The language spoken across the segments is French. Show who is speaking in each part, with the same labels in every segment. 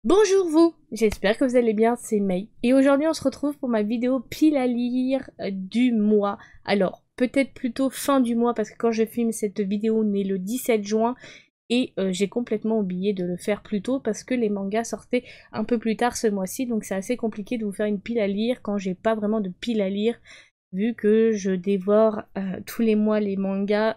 Speaker 1: Bonjour vous, j'espère que vous allez bien, c'est May. Et aujourd'hui on se retrouve pour ma vidéo pile à lire du mois. Alors, peut-être plutôt fin du mois parce que quand je filme cette vidéo on est le 17 juin et j'ai complètement oublié de le faire plus tôt parce que les mangas sortaient un peu plus tard ce mois-ci, donc c'est assez compliqué de vous faire une pile à lire quand j'ai pas vraiment de pile à lire vu que je dévore tous les mois les mangas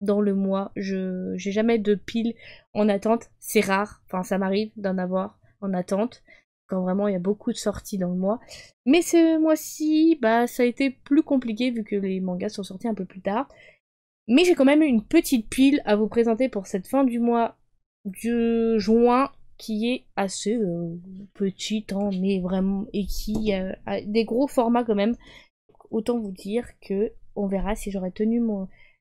Speaker 1: dans le mois. J'ai jamais de pile en attente, c'est rare, enfin ça m'arrive d'en avoir en attente, quand vraiment il y a beaucoup de sorties dans le mois. Mais ce mois-ci, bah ça a été plus compliqué vu que les mangas sont sortis un peu plus tard. Mais j'ai quand même une petite pile à vous présenter pour cette fin du mois de juin qui est assez petite, hein, mais vraiment, et qui a des gros formats quand même. Autant vous dire que on verra si j'aurai tenu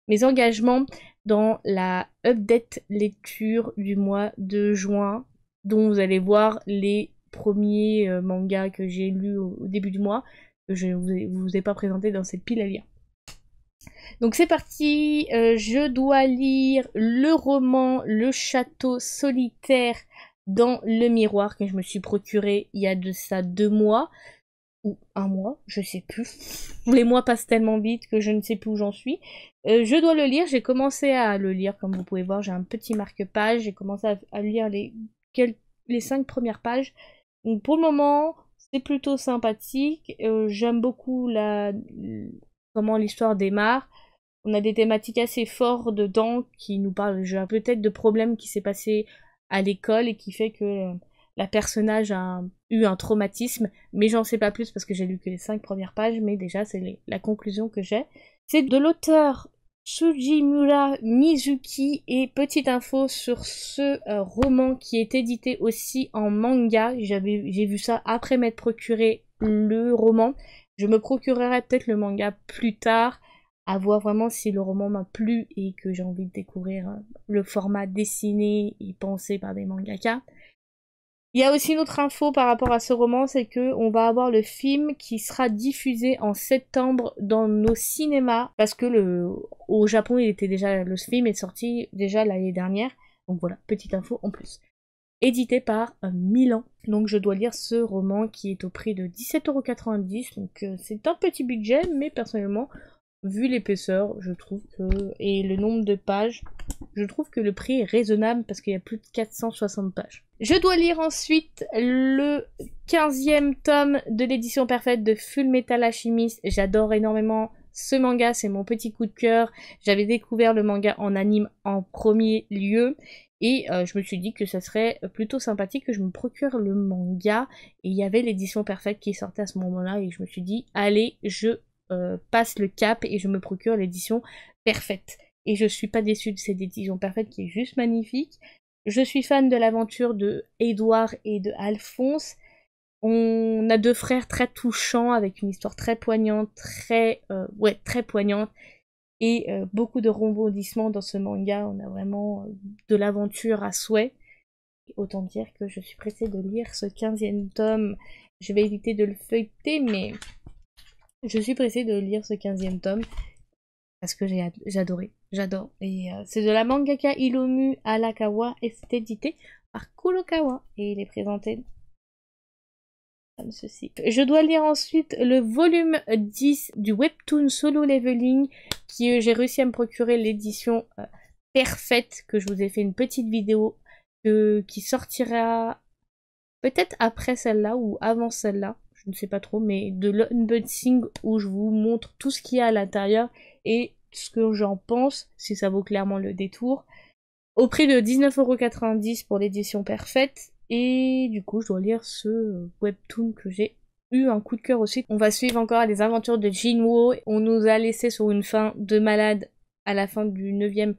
Speaker 1: mes engagements dans la update lecture du mois de juin, dont vous allez voir les premiers mangas que j'ai lus au début du mois, que je ne vous ai pas présenté dans cette pile à lire. Donc c'est parti, je dois lire le roman Le Château Solitaire dans le miroir que je me suis procuré il y a de ça 2 mois ou un mois, je sais plus. Les mois passent tellement vite que je ne sais plus où j'en suis. Je dois le lire, j'ai commencé à le lire, comme vous pouvez voir, j'ai un petit marque-page, j'ai commencé à lire les 5 premières pages. Donc pour le moment, c'est plutôt sympathique. J'aime beaucoup comment l'histoire démarre. On a des thématiques assez fortes dedans qui nous parlent peut-être de problèmes qui s'est passé à l'école et qui fait que la personnage a eu un traumatisme, mais j'en sais pas plus parce que j'ai lu que les 5 premières pages, mais déjà c'est la conclusion que j'ai. C'est de l'auteur Sugimura Mizuki, et petite info sur ce roman qui est édité aussi en manga, j'ai vu ça après m'être procuré le roman. Je me procurerai peut-être le manga plus tard, à voir vraiment si le roman m'a plu et que j'ai envie de découvrir le format dessiné et pensé par des mangaka. Il y a aussi une autre info par rapport à ce roman, c'est que on va avoir le film qui sera diffusé en septembre dans nos cinémas, parce que au Japon, le film est sorti déjà l'année dernière. Donc voilà, petite info en plus. Édité par Milan. Donc je dois lire ce roman qui est au prix de 17,90 €. Donc c'est un petit budget, mais personnellement, vu l'épaisseur, je trouve que, et le nombre de pages, je trouve que le prix est raisonnable parce qu'il y a plus de 460 pages. Je dois lire ensuite le 15e tome de l'édition parfaite de Full Metal Alchemist. J'adore énormément ce manga, c'est mon petit coup de cœur. J'avais découvert le manga en anime en premier lieu. Et je me suis dit que ça serait plutôt sympathique que je me procure le manga. Et il y avait l'édition parfaite qui sortait à ce moment-là. Et je me suis dit, allez, je passe le cap et je me procure l'édition parfaite. Et je suis pas déçue de cette édition parfaite qui est juste magnifique. Je suis fan de l'aventure de Edouard et de Alphonse. On a 2 frères très touchants avec une histoire très poignante, très poignante, et beaucoup de rebondissements dans ce manga. On a vraiment de l'aventure à souhait. Autant dire que je suis pressée de lire ce 15e tome. Je vais éviter de le feuilleter, mais je suis pressée de lire ce 15e tome parce que j'adore. Et c'est de la mangaka Hiromu Arakawa et c'est édité par Kurokawa. Et il est présenté comme ceci. Je dois lire ensuite le volume 10 du webtoon Solo Leveling, qui j'ai réussi à me procurer l'édition parfaite, que je vous ai fait une petite vidéo qui sortira peut-être après celle-là ou avant celle-là. Je ne sais pas trop, mais de l'unboxing où je vous montre tout ce qu'il y a à l'intérieur et ce que j'en pense, si ça vaut clairement le détour, au prix de 19,90 € pour l'édition parfaite. Et du coup, je dois lire ce webtoon que j'ai eu un coup de cœur aussi. On va suivre encore les aventures de Jinwoo. On nous a laissé sur une fin de malade à la fin du 9e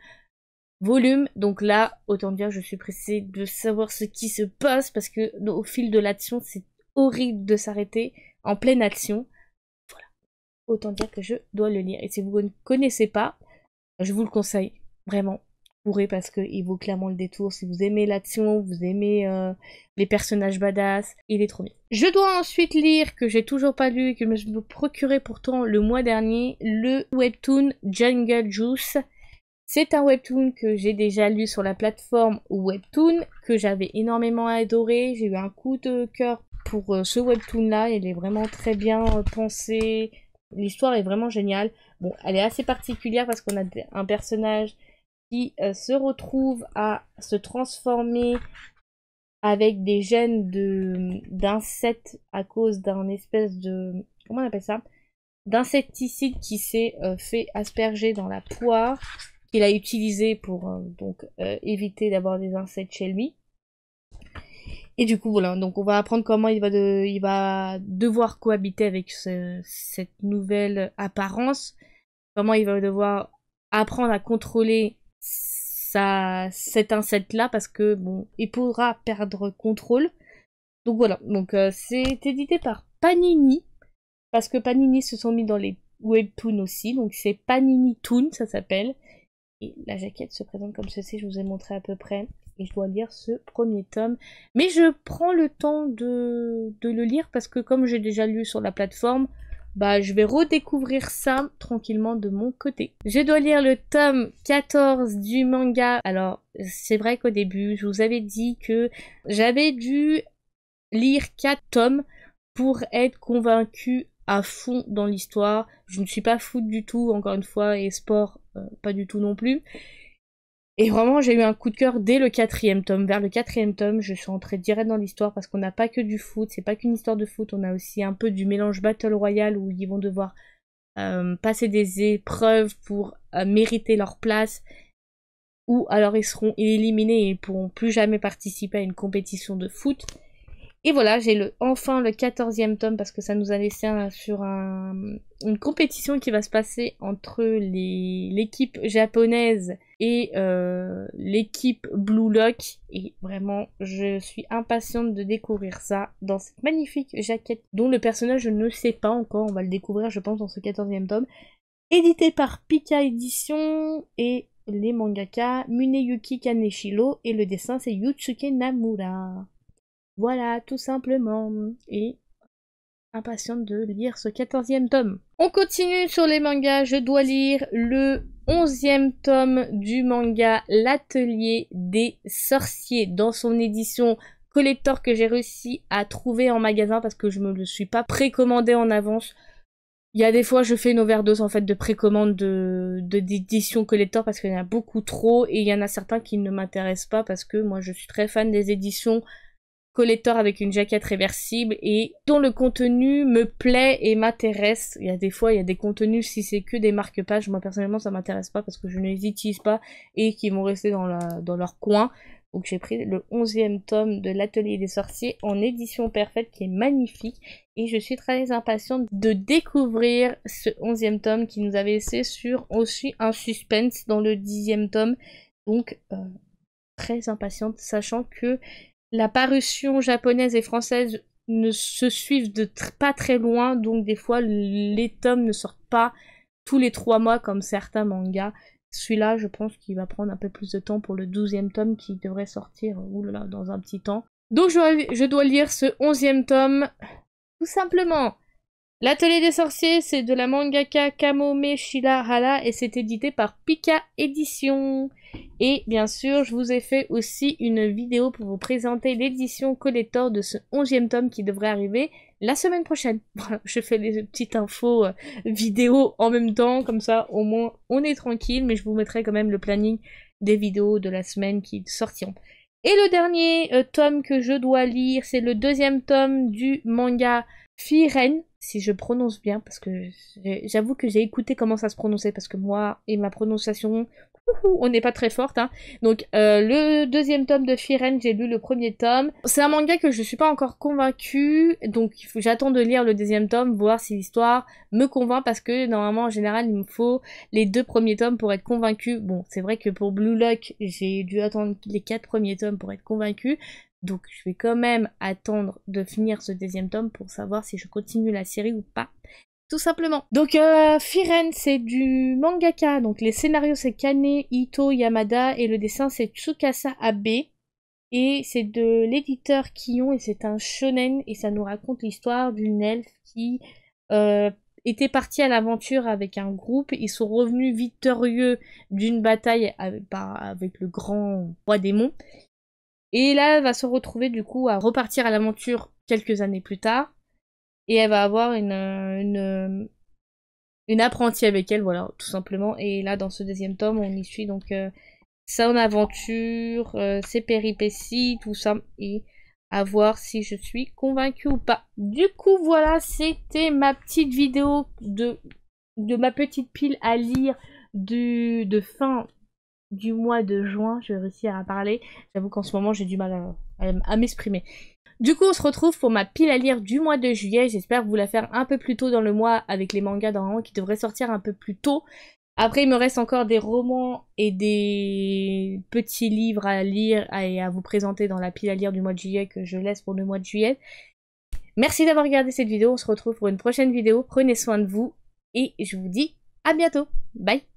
Speaker 1: volume. Donc là, autant dire, je suis pressée de savoir ce qui se passe parce que au fil de l'action, c'est horrible de s'arrêter en pleine action. Voilà. Autant dire que je dois le lire. Et si vous ne connaissez pas, je vous le conseille. Vraiment. Vous pourrez parce qu'il vaut clairement le détour. Si vous aimez l'action, vous aimez les personnages badass, il est trop bien. Je dois ensuite lire, que j'ai toujours pas lu et que je me procurais pourtant le mois dernier, le webtoon Jungle Juice. C'est un webtoon que j'ai déjà lu sur la plateforme Webtoon, que j'avais énormément adoré. J'ai eu un coup de cœur pour ce webtoon là, il est vraiment très bien pensé. L'histoire est vraiment géniale. Bon, elle est assez particulière parce qu'on a un personnage qui se retrouve à se transformer avec des gènes d'insectes à cause d'un espèce de... Comment on appelle ça? D'insecticide qui s'est fait asperger dans la poire qu'il a utilisé pour éviter d'avoir des insectes chez lui. Et du coup voilà, donc on va apprendre comment il va devoir cohabiter avec cette nouvelle apparence, comment il va devoir apprendre à contrôler cet insecte-là parce que bon, il pourra perdre contrôle. Donc voilà, donc c'est édité par Panini parce que Panini se sont mis dans les webtoons aussi, donc c'est Panini Toon, ça s'appelle. Et la jaquette se présente comme ceci, je vous ai montré à peu près. Et je dois lire ce premier tome. Mais je prends le temps de le lire parce que comme j'ai déjà lu sur la plateforme, bah je vais redécouvrir ça tranquillement de mon côté. Je dois lire le tome 14 du manga. Alors, c'est vrai qu'au début, je vous avais dit que j'avais dû lire 4 tomes pour être convaincue à fond dans l'histoire. Je ne suis pas foot du tout, encore une fois, et sport, pas du tout non plus. Et vraiment, j'ai eu un coup de cœur dès le 4e tome. Vers le 4e tome, je suis entrée direct dans l'histoire parce qu'on n'a pas que du foot, c'est pas qu'une histoire de foot, on a aussi un peu du mélange Battle Royale où ils vont devoir passer des épreuves pour mériter leur place, ou alors ils seront éliminés et ils pourront plus jamais participer à une compétition de foot. Et voilà, j'ai enfin le 14e tome parce que ça nous a laissé sur une compétition qui va se passer entre l'équipe japonaise et l'équipe Blue Lock. Et vraiment, je suis impatiente de découvrir ça dans cette magnifique jaquette dont le personnage je ne sais pas encore. On va le découvrir, je pense, dans ce 14e tome. Édité par Pika Édition et les mangaka Muneyuki Kaneshiro et le dessin c'est Yutsuke Namura. Voilà, tout simplement. Et impatiente de lire ce 14e tome. On continue sur les mangas. Je dois lire le 11e tome du manga L'Atelier des Sorciers dans son édition collector que j'ai réussi à trouver en magasin parce que je me le suis pas précommandé en avance. Il y a des fois, je fais une overdose en fait de précommande d'édition collector parce qu'il y en a beaucoup trop et il y en a certains qui ne m'intéressent pas parce que moi je suis très fan des éditions collector avec une jaquette réversible et dont le contenu me plaît et m'intéresse. Il y a des fois, il y a des contenus, si c'est que des marque-pages, moi personnellement ça m'intéresse pas parce que je ne les utilise pas et qui vont rester dans leur coin. Donc j'ai pris le 11e tome de l'Atelier des Sorciers en édition parfaite qui est magnifique et je suis très impatiente de découvrir ce 11e tome qui nous avait laissé sur aussi un suspense dans le 10e tome. Donc très impatiente, sachant que la parution japonaise et française ne se suivent de pas très loin, donc des fois les tomes ne sortent pas tous les 3 mois comme certains mangas. Celui-là, je pense qu'il va prendre un peu plus de temps pour le 12e tome qui devrait sortir oulala, dans un petit temps. Donc je dois lire ce 11e tome, tout simplement. L'Atelier des Sorciers, c'est de la mangaka Kamome Shirahara et c'est édité par Pika Édition. Et bien sûr, je vous ai fait aussi une vidéo pour vous présenter l'édition collector de ce 11e tome qui devrait arriver la semaine prochaine. Voilà, je fais les petites infos vidéo en même temps, comme ça au moins on est tranquille, mais je vous mettrai quand même le planning des vidéos de la semaine qui sortiront. Et le dernier tome que je dois lire, c'est le 2e tome du manga Firen, si je prononce bien, parce que j'avoue que j'ai écouté comment ça se prononçait, parce que moi et ma prononciation, on n'est pas très forte, hein. Donc le 2e tome de Firen, j'ai lu le 1er tome. C'est un manga que je suis pas encore convaincue, donc j'attends de lire le 2e tome, voir si l'histoire me convainc, parce que normalement en général il me faut les 2 premiers tomes pour être convaincue. Bon, c'est vrai que pour Blue Lock, j'ai dû attendre les 4 premiers tomes pour être convaincue. Donc je vais quand même attendre de finir ce 2e tome pour savoir si je continue la série ou pas. Tout simplement. Donc Firen c'est du mangaka, donc les scénarios c'est Kane Ito Yamada et le dessin c'est Tsukasa Abe. Et c'est de l'éditeur Kion et c'est un shonen et ça nous raconte l'histoire d'une elfe qui étaient partis à l'aventure avec un groupe. Ils sont revenus victorieux d'une bataille avec le grand roi démon. Et là, elle va se retrouver du coup à repartir à l'aventure quelques années plus tard. Et elle va avoir une apprentie avec elle, voilà, tout simplement. Et là, dans ce deuxième tome, on y suit donc son aventure, ses péripéties, tout ça. Et à voir si je suis convaincue ou pas. Du coup, voilà, c'était ma petite vidéo de ma petite pile à lire de fin du mois de juin. Je vais réussir à parler. J'avoue qu'en ce moment, j'ai du mal à m'exprimer. Du coup, on se retrouve pour ma pile à lire du mois de juillet. J'espère vous la faire un peu plus tôt dans le mois avec les mangas normalement qui devraient sortir un peu plus tôt. Après, il me reste encore des romans et des petits livres à lire et à vous présenter dans la pile à lire du mois de juillet que je laisse pour le mois de juillet. Merci d'avoir regardé cette vidéo. On se retrouve pour une prochaine vidéo. Prenez soin de vous et je vous dis à bientôt. Bye!